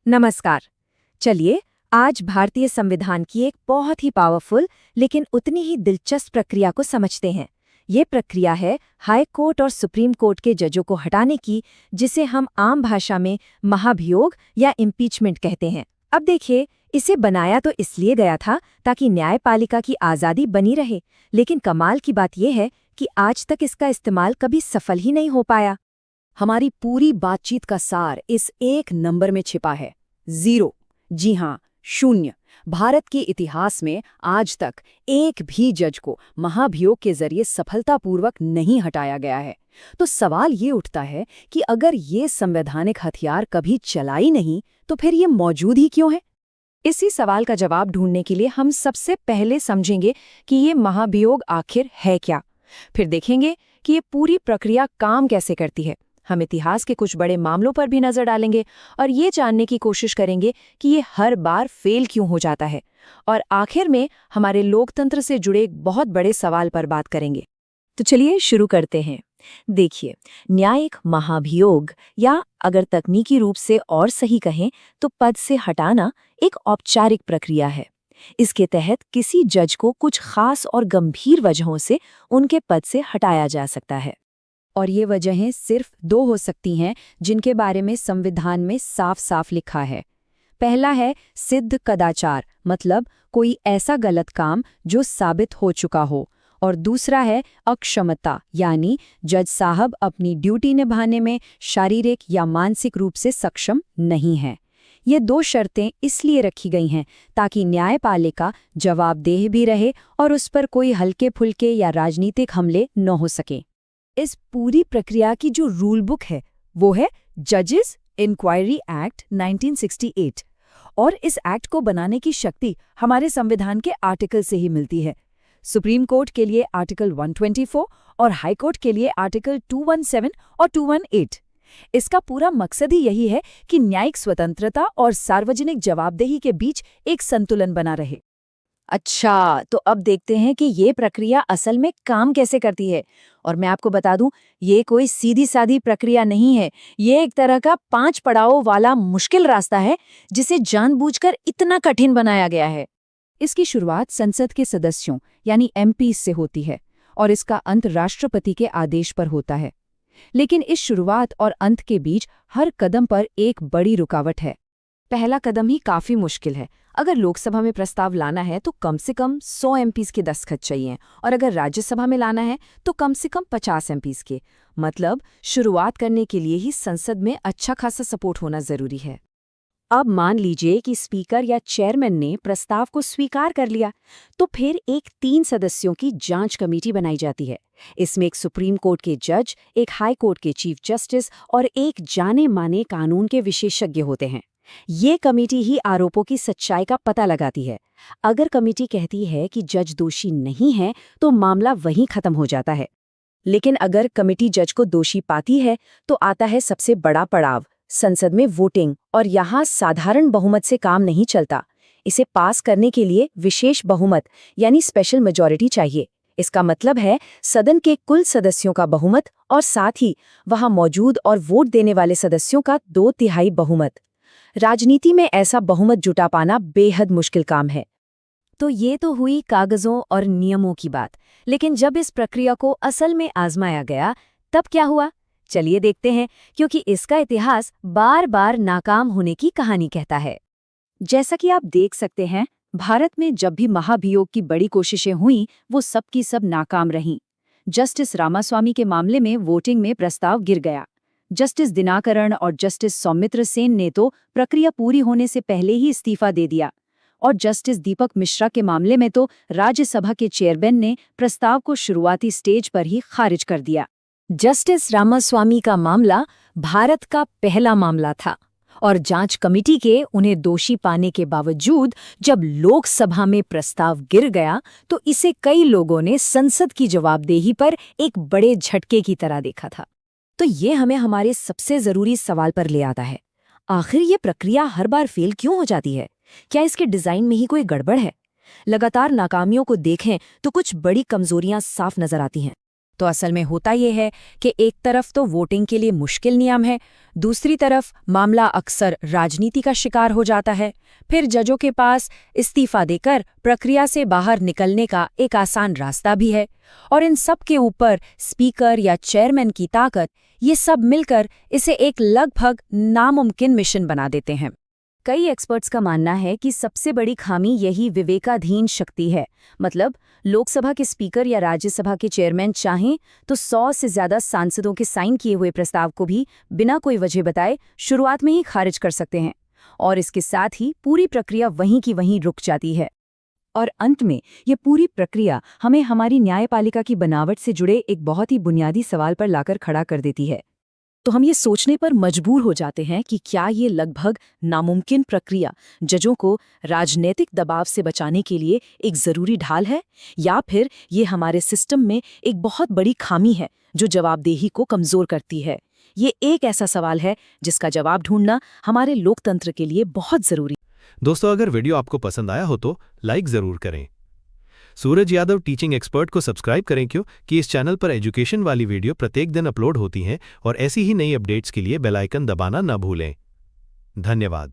नमस्कार। चलिए आज भारतीय संविधान की एक बहुत ही पावरफुल लेकिन उतनी ही दिलचस्प प्रक्रिया को समझते हैं। ये प्रक्रिया है हाई कोर्ट और सुप्रीम कोर्ट के जजों को हटाने की, जिसे हम आम भाषा में महाभियोग या इम्पीचमेंट कहते हैं। अब देखिए, इसे बनाया तो इसलिए गया था ताकि न्यायपालिका की आज़ादी बनी रहे, लेकिन कमाल की बात यह है कि आज तक इसका इस्तेमाल कभी सफल ही नहीं हो पाया। हमारी पूरी बातचीत का सार इस एक नंबर में छिपा है, 0। जी हाँ, 0। भारत के इतिहास में आज तक एक भी जज को महाभियोग के जरिए सफलतापूर्वक नहीं हटाया गया है। तो सवाल ये उठता है कि अगर ये संवैधानिक हथियार कभी चला ही नहीं, तो फिर ये मौजूद ही क्यों है? इसी सवाल का जवाब ढूंढने के लिए हम सबसे पहले समझेंगे कि ये महाभियोग आखिर है क्या। फिर देखेंगे कि ये पूरी प्रक्रिया काम कैसे करती है। हम इतिहास के कुछ बड़े मामलों पर भी नजर डालेंगे और ये जानने की कोशिश करेंगे कि ये हर बार फेल क्यों हो जाता है। और आखिर में हमारे लोकतंत्र से जुड़े एक बहुत बड़े सवाल पर बात करेंगे। तो चलिए शुरू करते हैं। देखिए, न्यायिक महाभियोग, या अगर तकनीकी रूप से और सही कहें तो पद से हटाना, एक औपचारिक प्रक्रिया है। इसके तहत किसी जज को कुछ खास और गंभीर वजहों से उनके पद से हटाया जा सकता है। और ये वजहें सिर्फ 2 हो सकती हैं, जिनके बारे में संविधान में साफ साफ लिखा है। पहला है सिद्ध कदाचार, मतलब कोई ऐसा गलत काम जो साबित हो चुका हो। और दूसरा है अक्षमता, यानी जज साहब अपनी ड्यूटी निभाने में शारीरिक या मानसिक रूप से सक्षम नहीं हैं। ये 2 शर्तें इसलिए रखी गई हैं ताकि न्यायपालिका जवाबदेह भी रहे और उस पर कोई हल्के फुल्के या राजनीतिक हमले न हो सके। इस पूरी प्रक्रिया की जो रूल बुक है वो है जजेस इंक्वायरी एक्ट 1968, और इस एक्ट को बनाने की शक्ति हमारे संविधान के आर्टिकल से ही मिलती है। सुप्रीम कोर्ट के लिए आर्टिकल 124 और हाई कोर्ट के लिए आर्टिकल 217 और 218। इसका पूरा मकसद ही यही है कि न्यायिक स्वतंत्रता और सार्वजनिक जवाबदेही के बीच एक संतुलन बना रहे। अच्छा, तो अब देखते हैं कि ये प्रक्रिया असल में काम कैसे करती है। और मैं आपको बता दूं, ये कोई सीधी सादी प्रक्रिया नहीं है। ये एक तरह का 5 पड़ावों वाला मुश्किल रास्ता है, जिसे जानबूझकर इतना कठिन बनाया गया है। इसकी शुरुआत संसद के सदस्यों यानी एमपीज से होती है और इसका अंत राष्ट्रपति के आदेश पर होता है। लेकिन इस शुरुआत और अंत के बीच हर कदम पर एक बड़ी रुकावट है। पहला कदम ही काफी मुश्किल है। अगर लोकसभा में प्रस्ताव लाना है तो कम से कम 100 एमपीज के दस्तखत चाहिए, और अगर राज्यसभा में लाना है तो कम से कम 50 एमपीज के। मतलब शुरुआत करने के लिए ही संसद में अच्छा खासा सपोर्ट होना जरूरी है। अब मान लीजिए कि स्पीकर या चेयरमैन ने प्रस्ताव को स्वीकार कर लिया, तो फिर एक 3 सदस्यों की जांच कमेटी बनाई जाती है। इसमें एक सुप्रीम कोर्ट के जज, एक हाई कोर्ट के चीफ जस्टिस और एक जाने माने कानून के विशेषज्ञ होते हैं। ये कमेटी ही आरोपों की सच्चाई का पता लगाती है। अगर कमेटी कहती है कि जज दोषी नहीं है, तो मामला वहीं खत्म हो जाता है। लेकिन अगर कमेटी जज को दोषी पाती है, तो आता है सबसे बड़ा पड़ाव, संसद में वोटिंग। और यहाँ साधारण बहुमत से काम नहीं चलता। इसे पास करने के लिए विशेष बहुमत यानी स्पेशल मेजॉरिटी चाहिए। इसका मतलब है सदन के कुल सदस्यों का बहुमत और साथ ही वहां मौजूद और वोट देने वाले सदस्यों का 2/3 बहुमत। राजनीति में ऐसा बहुमत जुटा पाना बेहद मुश्किल काम है। तो ये तो हुई कागजों और नियमों की बात, लेकिन जब इस प्रक्रिया को असल में आजमाया गया, तब क्या हुआ? चलिए देखते हैं, क्योंकि इसका इतिहास बार बार नाकाम होने की कहानी कहता है। जैसा कि आप देख सकते हैं, भारत में जब भी महाभियोग की बड़ी कोशिशें हुईं, वो सब की सब नाकाम रहीं। जस्टिस रामास्वामी के मामले में वोटिंग में प्रस्ताव गिर गया। जस्टिस दिनाकरण और जस्टिस सौमित्र सेन ने तो प्रक्रिया पूरी होने से पहले ही इस्तीफा दे दिया। और जस्टिस दीपक मिश्रा के मामले में तो राज्यसभा के चेयरमैन ने प्रस्ताव को शुरुआती स्टेज पर ही खारिज कर दिया। जस्टिस रामास्वामी का मामला भारत का पहला मामला था, और जांच कमेटी के उन्हें दोषी पाने के बावजूद जब लोकसभा में प्रस्ताव गिर गया, तो इसे कई लोगों ने संसद की जवाबदेही पर एक बड़े झटके की तरह देखा था। तो ये हमें हमारे सबसे जरूरी सवाल पर ले आता है, आखिर ये प्रक्रिया हर बार फेल क्यों हो जाती है? क्या इसके डिजाइन में ही कोई गड़बड़ है? लगातार नाकामियों को देखें तो कुछ बड़ी कमजोरियां साफ नजर आती हैं। तो असल में होता ये है कि एक तरफ तो वोटिंग के लिए मुश्किल नियम है, दूसरी तरफ मामला अक्सर राजनीति का शिकार हो जाता है। फिर जजों के पास इस्तीफा देकर प्रक्रिया से बाहर निकलने का एक आसान रास्ता भी है। और इन सब के ऊपर स्पीकर या चेयरमैन की ताकत, ये सब मिलकर इसे एक लगभग नामुमकिन मिशन बना देते हैं। कई एक्सपर्ट्स का मानना है कि सबसे बड़ी खामी यही विवेकाधीन शक्ति है। मतलब लोकसभा के स्पीकर या राज्यसभा के चेयरमैन चाहें तो 100 से ज्यादा सांसदों के साइन किए हुए प्रस्ताव को भी बिना कोई वजह बताए शुरुआत में ही खारिज कर सकते हैं, और इसके साथ ही पूरी प्रक्रिया वहीं की वहीं रुक जाती है। और अंत में ये पूरी प्रक्रिया हमें हमारी न्यायपालिका की बनावट से जुड़े एक बहुत ही बुनियादी सवाल पर लाकर खड़ा कर देती है। तो हम ये सोचने पर मजबूर हो जाते हैं कि क्या ये लगभग नामुमकिन प्रक्रिया जजों को राजनीतिक दबाव से बचाने के लिए एक ज़रूरी ढाल है, या फिर ये हमारे सिस्टम में एक बहुत बड़ी खामी है जो जवाबदेही को कमज़ोर करती है। ये एक ऐसा सवाल है जिसका जवाब ढूंढना हमारे लोकतंत्र के लिए बहुत ज़रूरी है। दोस्तों, अगर वीडियो आपको पसंद आया हो तो लाइक ज़रूर करें। सूरज यादव टीचिंग एक्सपर्ट को सब्सक्राइब करें, क्योंकि इस चैनल पर एजुकेशन वाली वीडियो प्रत्येक दिन अपलोड होती हैं और ऐसी ही नई अपडेट्स के लिए बेल आइकन दबाना न भूलें। धन्यवाद।